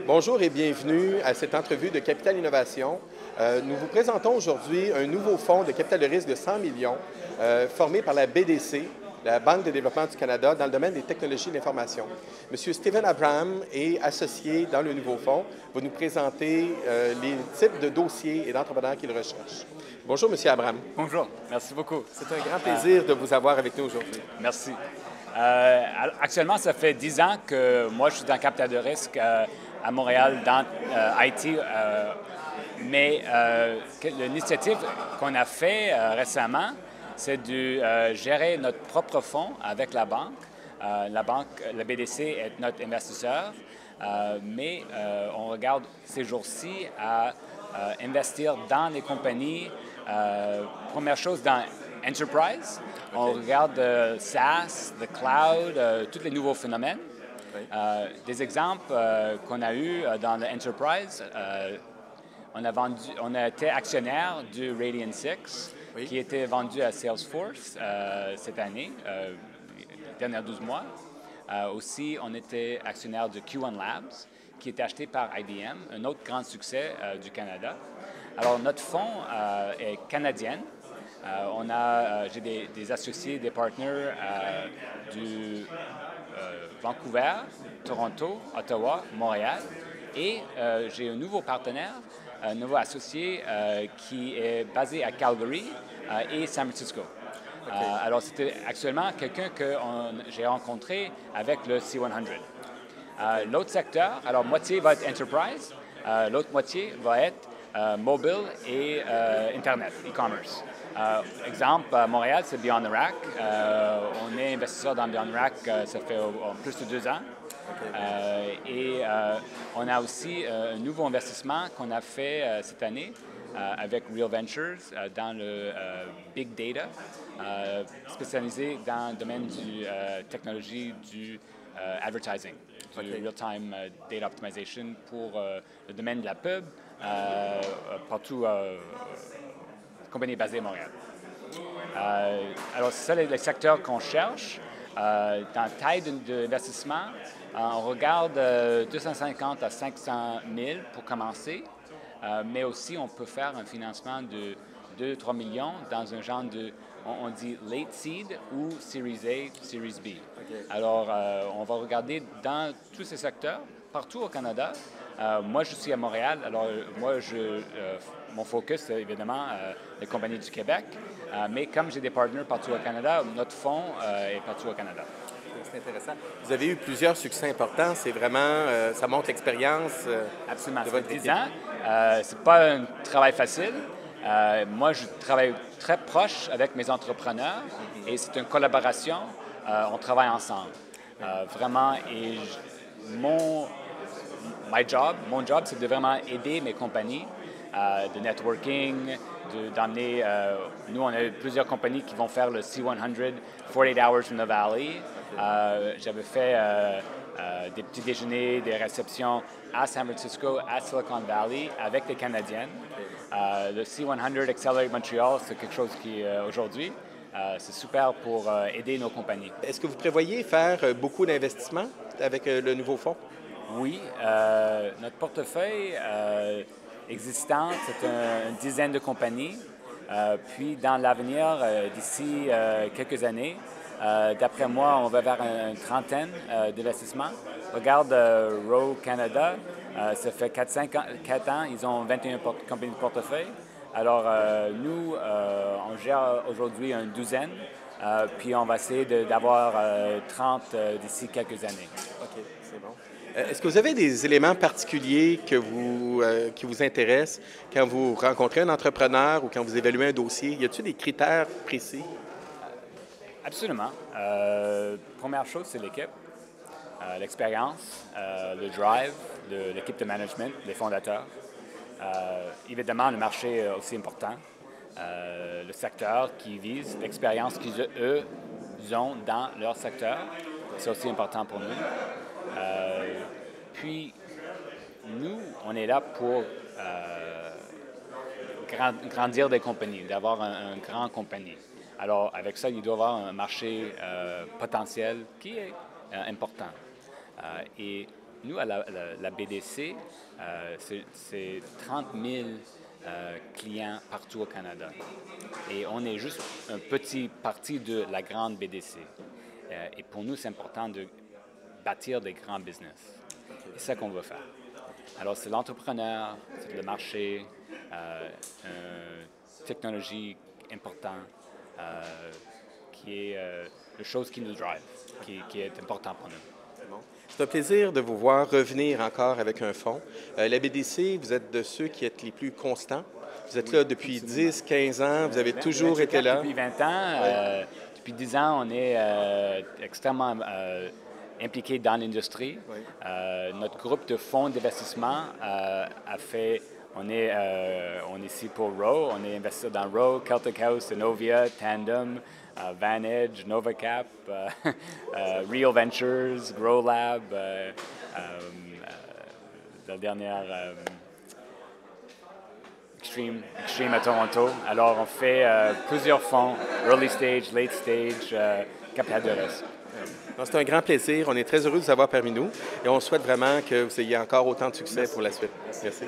Bonjour et bienvenue à cette entrevue de Capital Innovation. Nous vous présentons aujourd'hui un nouveau fonds de capital de risque de 100 millions formé par la BDC, la Banque de développement du Canada, dans le domaine des technologies de l'information. Monsieur Stephen Abraham est associé dans le nouveau fonds, va nous présenter les types de dossiers et d'entrepreneurs qu'il recherche. Bonjour, Monsieur Abraham. Bonjour, merci beaucoup. C'est un grand plaisir de vous avoir avec nous aujourd'hui. Merci. Actuellement, ça fait 10 ans que moi, je suis dans le capital de risque à Montréal, dans IT. Mais l'initiative qu'on a fait récemment, c'est de gérer notre propre fonds avec la banque. La BDC est notre investisseur, mais on regarde ces jours-ci à investir dans les compagnies. Première chose, dans Enterprise. Okay. On regarde SaaS, le cloud, tous les nouveaux phénomènes. Oui. Des exemples qu'on a eus dans l'Enterprise, on a été actionnaire du Radian 6, oui, qui était vendu à Salesforce cette année, les derniers 12 mois. Aussi, on était actionnaire de Q1 Labs, qui était acheté par IBM, un autre grand succès du Canada. Alors, notre fonds est canadien. J'ai des associés, des partenaires du Vancouver, Toronto, Ottawa, Montréal. Et j'ai un nouveau partenaire, un nouveau associé qui est basé à Calgary et San Francisco. Okay. Alors, c'était actuellement quelqu'un que j'ai rencontré avec le C100. L'autre secteur, alors moitié va être Enterprise, l'autre moitié va être mobile et Internet, e-commerce. Exemple, à Montréal, c'est Beyond the Rack. On est investisseur dans Beyond the Rack, ça fait plus de 2 ans. Okay. On a aussi un nouveau investissement qu'on a fait cette année avec Real Ventures dans le Big Data, spécialisé dans le domaine du technologie du advertising, du okay, real-time data optimization pour le domaine de la pub, partout compagnie basée à Montréal. Alors, c'est ça les secteurs qu'on cherche. Dans la taille d'investissement, on regarde 250 à 500 000 pour commencer, mais aussi on peut faire un financement de 2-3 millions dans un genre de, on dit late seed ou Series A, Series B. Okay. Alors, on va regarder dans tous ces secteurs, partout au Canada. Moi, je suis à Montréal, alors moi, mon focus, c'est évidemment les compagnies du Québec, mais comme j'ai des partenaires partout au Canada, notre fonds est partout au Canada. C'est intéressant. Vous avez eu plusieurs succès importants, c'est vraiment, ça montre l'expérience Absolument, de votre ça fait 10 équipe. ans. C'est pas un travail facile. Moi, je travaille très proche avec mes entrepreneurs et c'est une collaboration. On travaille ensemble. Vraiment, et mon job, c'est de vraiment aider mes compagnies de networking, d'emmener... nous, on a plusieurs compagnies qui vont faire le C100, 48 Hours from the Valley. J'avais fait des petits déjeuners, des réceptions à San Francisco, à Silicon Valley, avec les Canadiennes. Le C100 Accelerate Montreal, c'est quelque chose qui, aujourd'hui, c'est super pour aider nos compagnies. Est-ce que vous prévoyez faire beaucoup d'investissements avec le nouveau fonds? Oui, notre portefeuille existant, c'est une dizaine de compagnies. Puis dans l'avenir, d'ici quelques années, d'après moi, on va vers une trentaine d'investissements. Regarde Row Canada, ça fait 4 ans, ils ont 21 compagnies de portefeuille. Alors nous, on gère aujourd'hui une douzaine. Puis on va essayer d'avoir 30 d'ici quelques années. OK, c'est bon. Est-ce que vous avez des éléments particuliers qui vous intéressent quand vous rencontrez un entrepreneur ou quand vous évaluez un dossier? Y a-t-il des critères précis? Absolument. Première chose, c'est l'équipe, l'expérience, le drive, l'équipe de management, les fondateurs. Évidemment, le marché est aussi important. Le secteur qu'ils visent, l'expérience qu'eux ont dans leur secteur, c'est aussi important pour nous. Puis, nous, on est là pour grandir des compagnies, d'avoir une grande compagnie. Alors, avec ça, il doit y avoir un marché potentiel qui est important. Et Nous, à la BDC, c'est 30 000 clients partout au Canada. Et on est juste un petit parti de la grande BDC. Et pour nous, c'est important de bâtir des grands business. C'est ça qu'on veut faire. Alors, c'est l'entrepreneur, c'est le marché, technologie importante, qui est la chose qui nous drive, qui est important pour nous. Bon. C'est un plaisir de vous voir revenir encore avec un fonds. La BDC, vous êtes de ceux qui êtes les plus constants. Vous êtes là depuis 10, 15 ans, vous avez toujours été là. Depuis 20 ans, depuis 10 ans, on est extrêmement impliqué dans l'industrie. Oui. Notre groupe de fonds d'investissement a fait, on est ici pour Rowe, on est investi dans Rowe, Celtic House, Innovia, Tandem, Vantage, NovaCap, Real Ventures, Grow Lab, la dernière Extreme à Toronto. Alors, on fait plusieurs fonds, early stage, late stage, capital de risque. C'est un grand plaisir. On est très heureux de vous avoir parmi nous et on souhaite vraiment que vous ayez encore autant de succès pour la suite. Merci.